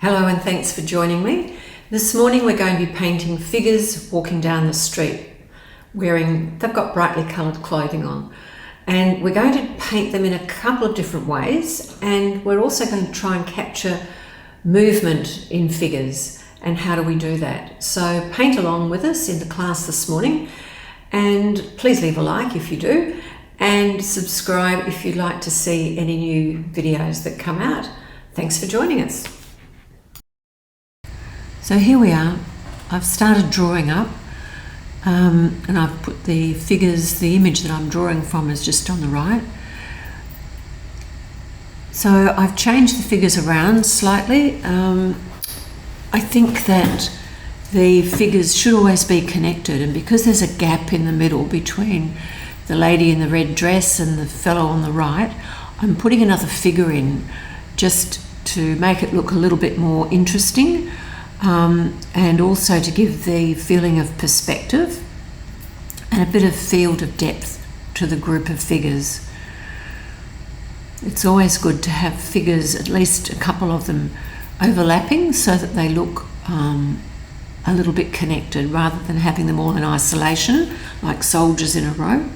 Hello and thanks for joining me. This morning we're going to be painting figures walking down the street they've got brightly coloured clothing on, and we're going to paint them in a couple of different ways, and we're also going to try and capture movement in figures. And how do we do that? So paint along with us in the class this morning, and please leave a like if you do, and subscribe if you'd like to see any new videos that come out. Thanks for joining us. So here we are. I've started drawing up and I've put the figures, the image that I'm drawing from is just on the right. So I've changed the figures around slightly. I think that the figures should always be connected, and because there's a gap in the middle between the lady in the red dress and the fellow on the right, I'm putting another figure in just to make it look a little bit more interesting. And also to give the feeling of perspective and a bit of field of depth to the group of figures. It's always good to have figures, at least a couple of them, overlapping so that they look a little bit connected rather than having them all in isolation like soldiers in a row.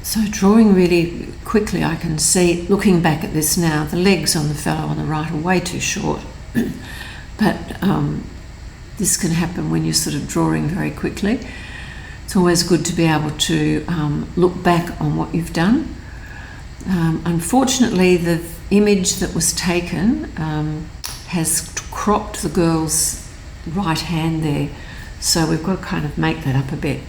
So drawing really quickly, I can see, looking back at this now, the legs on the fellow on the right are way too short. But this can happen when you're sort of drawing very quickly. It's always good to be able to look back on what you've done. Unfortunately, the image that was taken has cropped the girl's right hand there, so we've got to kind of make that up a bit.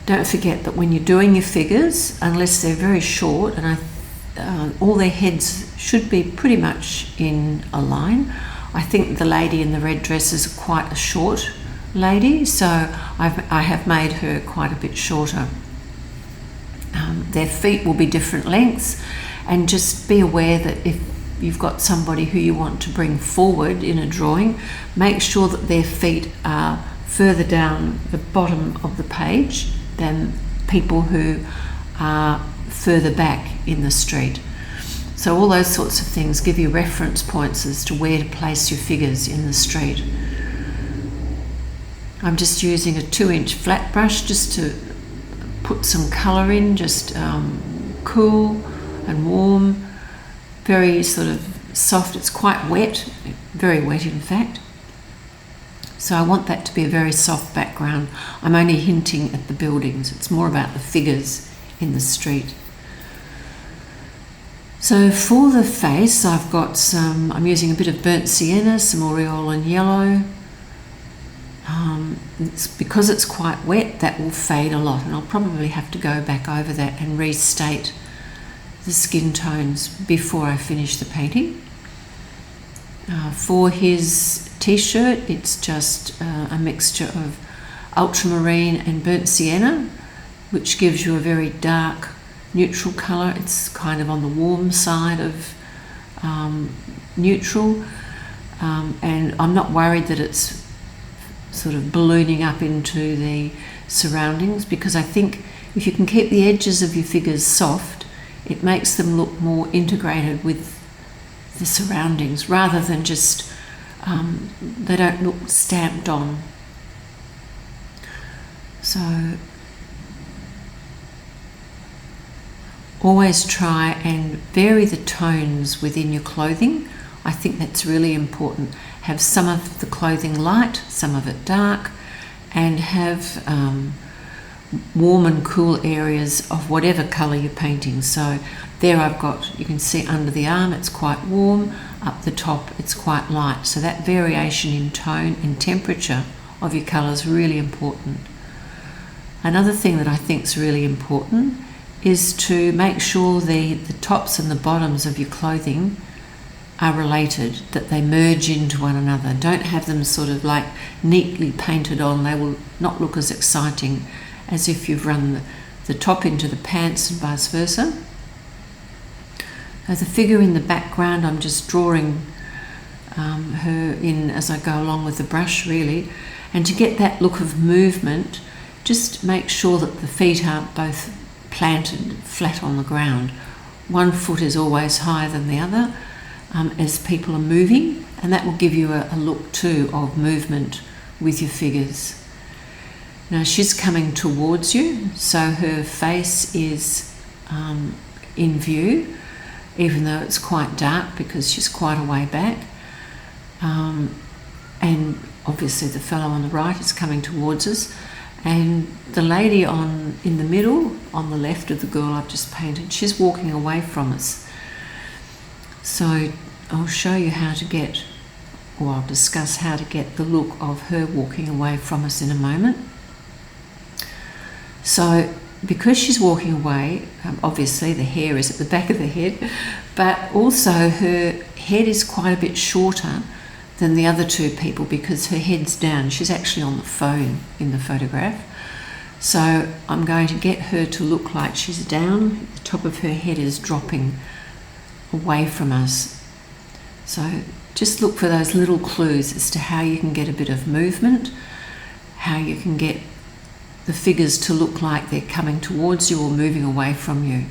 Don't forget that when you're doing your figures, unless they're very short, and all their heads should be pretty much in a line. I think the lady in the red dress is quite a short lady, so I have made her quite a bit shorter. Their feet will be different lengths, and just be aware that if you've got somebody who you want to bring forward in a drawing, make sure that their feet are further down the bottom of the page than people who are further back in the street. So all those sorts of things give you reference points as to where to place your figures in the street. I'm just using a 2-inch flat brush just to put some colour in, just cool and warm, very sort of soft. It's quite wet, very wet in fact. So I want that to be a very soft background. I'm only hinting at the buildings. It's more about the figures in the street. So for the face, I've got I'm using a bit of burnt sienna, some Aureolin Yellow. Because it's quite wet, that will fade a lot, and I'll probably have to go back over that and restate the skin tones before I finish the painting. For his t-shirt, it's just a mixture of ultramarine and burnt sienna, which gives you a very dark neutral colour. It's kind of on the warm side of neutral, and I'm not worried that it's sort of ballooning up into the surroundings, because I think if you can keep the edges of your figures soft, it makes them look more integrated with the surroundings rather than just they don't look stamped on. So always try and vary the tones within your clothing. I think that's really important. Have some of the clothing light, some of it dark, and have warm and cool areas of whatever colour you're painting. So there I've got, you can see under the arm it's quite warm, up the top it's quite light. So that variation in tone and temperature of your colour is really important. Another thing that I think is really important is to make sure the tops and the bottoms of your clothing are related, that they merge into one another. Don't have them sort of like neatly painted on. They will not look as exciting as if you've run the top into the pants and vice versa. As a figure in the background, I'm just drawing her in as I go along with the brush, really. And to get that look of movement, just make sure that the feet aren't both planted flat on the ground. one foot is always higher than the other as people are moving, and that will give you a look too of movement with your figures. Now she's coming towards you, so her face is in view, even though it's quite dark because she's quite a way back. And obviously the fellow on the right is coming towards us, and the lady in the middle, on the left of the girl I've just painted, she's walking away from us. So I'll show you how to get, or I'll discuss how to get the look of her walking away from us in a moment. So because she's walking away, obviously the hair is at the back of the head, but also her head is quite a bit shorter than the other two people because her head's down. She's actually on the phone in the photograph. So I'm going to get her to look like she's down. The top of her head is dropping away from us. So just look for those little clues as to how you can get a bit of movement, how you can get the figures to look like they're coming towards you or moving away from you.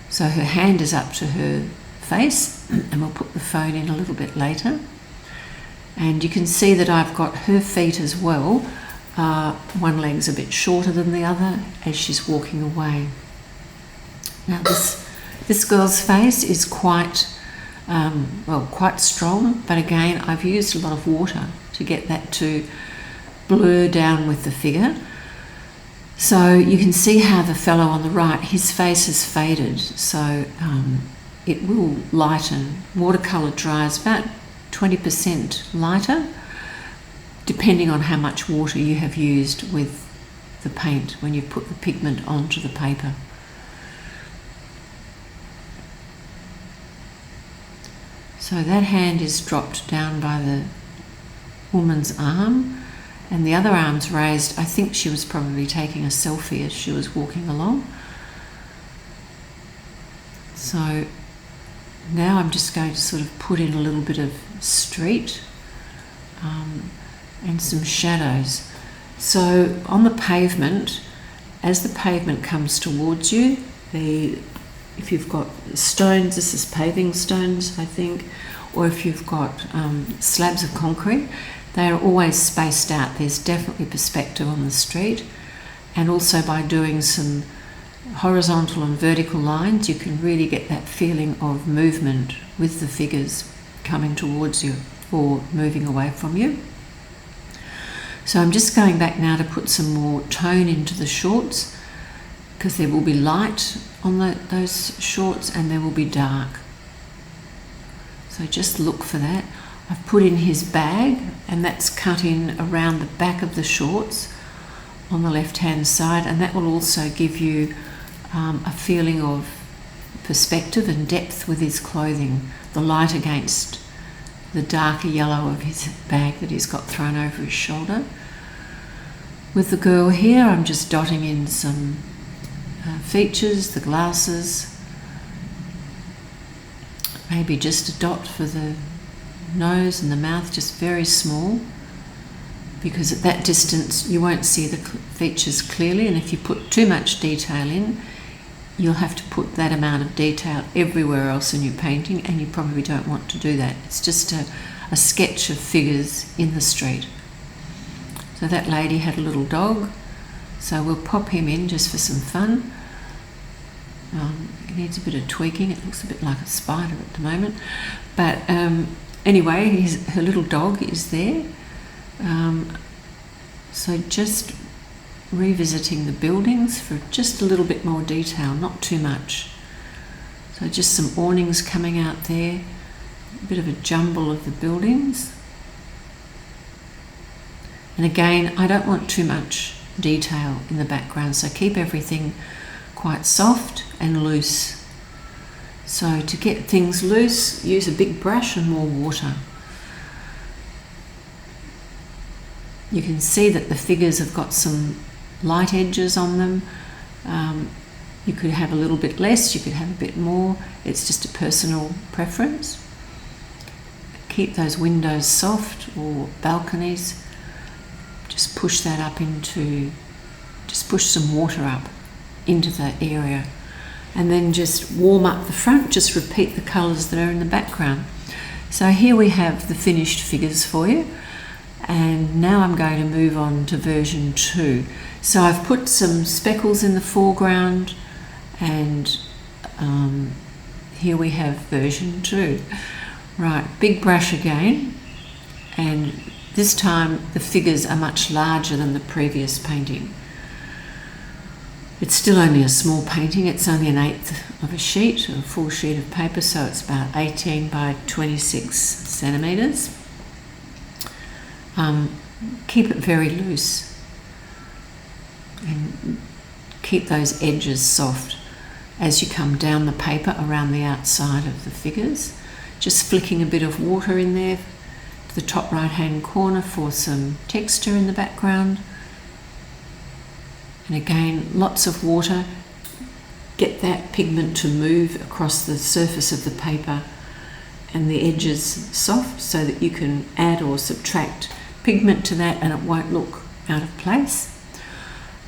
So her hand is up to her face, and we'll put the phone in a little bit later. And you can see that I've got her feet as well. One leg's a bit shorter than the other as she's walking away. Now this girl's face is quite strong, but again I've used a lot of water to get that to blur down with the figure. So you can see how the fellow on the right, his face is faded, so it will lighten. Watercolour dries about 20% lighter, depending on how much water you have used with the paint when you put the pigment onto the paper. So that hand is dropped down by the woman's arm, and the other arm's raised. I think she was probably taking a selfie as she was walking along. So now I'm just going to sort of put in a little bit of street and some shadows. So on the pavement, as the pavement comes towards you, if you've got stones, this is paving stones I think, or if you've got slabs of concrete, they are always spaced out. There's definitely perspective on the street, and also by doing some horizontal and vertical lines you can really get that feeling of movement with the figures coming towards you or moving away from you. So I'm just going back now to put some more tone into the shorts, because there will be light on those shorts and there will be dark. So just look for that. I've put in his bag, and that's cut in around the back of the shorts on the left hand side, and that will also give you a feeling of perspective and depth with his clothing, the light against the darker yellow of his bag that he's got thrown over his shoulder. With the girl here, I'm just dotting in some features, the glasses, maybe just a dot for the nose and the mouth, just very small, because at that distance you won't see the features clearly, and if you put too much detail in, you'll have to put that amount of detail everywhere else in your painting, and you probably don't want to do that. It's just a sketch of figures in the street. So that lady had a little dog, so we'll pop him in just for some fun. It needs a bit of tweaking. It looks a bit like a spider at the moment, but anyway, her little dog is there. So just revisiting the buildings for just a little bit more detail, not too much. So just some awnings coming out there, a bit of a jumble of the buildings. And again, I don't want too much detail in the background, so keep everything quite soft and loose. So to get things loose, use a big brush and more water. You can see that the figures have got some light edges on them. You could have a little bit less, you could have a bit more. It's just a personal preference. Keep those windows soft, or balconies. Just push that up just push some water up into the area and then just warm up the front, just repeat the colours that are in the background. So here we have the finished figures for you, and now I'm going to move on to version 2. So I've put some speckles in the foreground, and here we have version 2. Right, big brush again, and this time the figures are much larger than the previous painting. It's still only a small painting, it's only an eighth of a sheet, a full sheet of paper, so it's about 18 by 26 centimetres. Keep it very loose and keep those edges soft as you come down the paper around the outside of the figures. Just flicking a bit of water in there to the top right hand corner for some texture in the background. And again, lots of water. Get that pigment to move across the surface of the paper and the edges soft so that you can add or subtract pigment to that and it won't look out of place.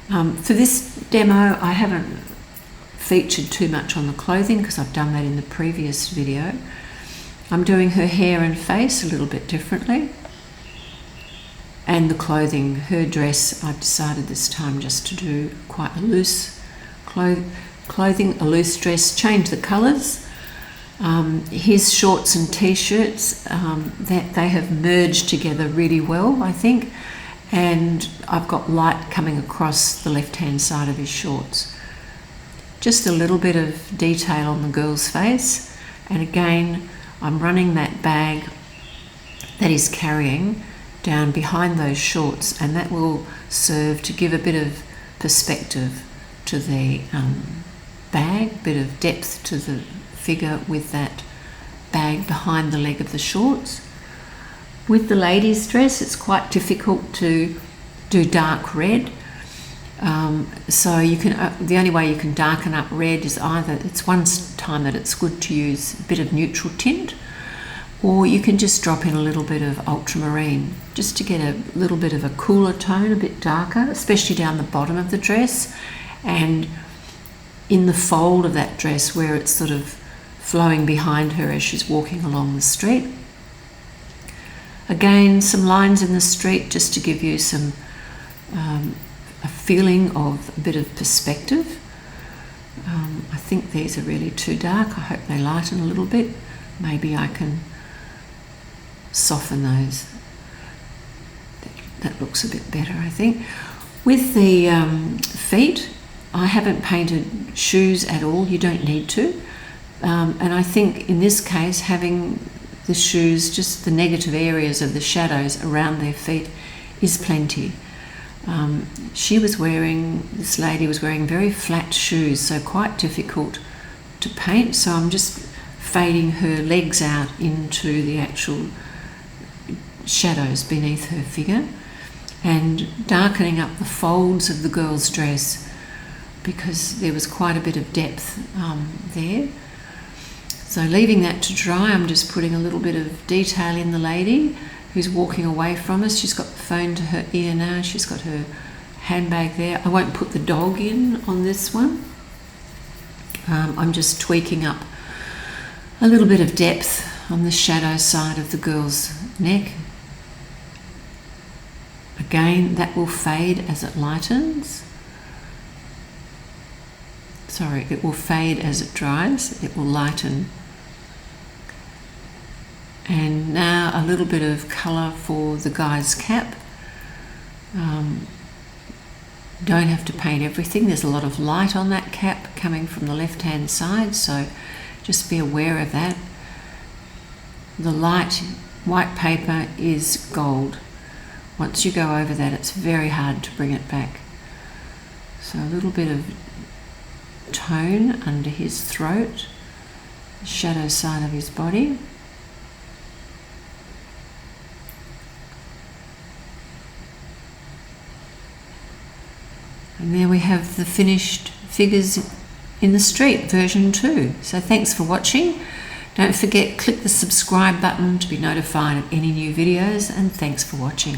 For this demo, I haven't featured too much on the clothing because I've done that in the previous video. I'm doing her hair and face a little bit differently. And the clothing, her dress, I've decided this time just to do quite a loose clothing, a loose dress, change the colours. His shorts and t-shirts, that they have merged together really well, I think. And I've got light coming across the left-hand side of his shorts. Just a little bit of detail on the girl's face. And again, I'm running that bag that he's carrying down behind those shorts, and that will serve to give a bit of perspective to the bag, bit of depth to the figure with that bag behind the leg of the shorts. With the lady's dress, it's quite difficult to do dark red. So you can the only way you can darken up red is either, it's one time that it's good to use a bit of neutral tint, or you can just drop in a little bit of ultramarine just to get a little bit of a cooler tone, a bit darker, especially down the bottom of the dress and in the fold of that dress where it's sort of flowing behind her as she's walking along the street. Again, some lines in the street just to give you some a feeling of a bit of perspective. I think these are really too dark. I hope they lighten a little bit. Maybe I can soften those. That looks a bit better, I think. With the feet, I haven't painted shoes at all. You don't need to. And I think in this case, having the shoes, just the negative areas of the shadows around their feet is plenty. This lady was wearing very flat shoes, so quite difficult to paint. So I'm just fading her legs out into the actual shadows beneath her figure and darkening up the folds of the girl's dress because there was quite a bit of depth there. So leaving that to dry, I'm just putting a little bit of detail in the lady who's walking away from us. She's got the phone to her ear now. She's got her handbag there. I won't put the dog in on this one. I'm just tweaking up a little bit of depth on the shadow side of the girl's neck. Again, that will fade as it lightens. Sorry, it will fade as it dries. It will lighten. And now a little bit of colour for the guy's cap. Don't have to paint everything. There's a lot of light on that cap coming from the left-hand side, so just be aware of that. The light white paper is gold. Once you go over that, it's very hard to bring it back. So a little bit of tone under his throat, the shadow side of his body. And there we have the finished figures in the street, version 2. So thanks for watching. Don't forget, click the subscribe button to be notified of any new videos, and thanks for watching.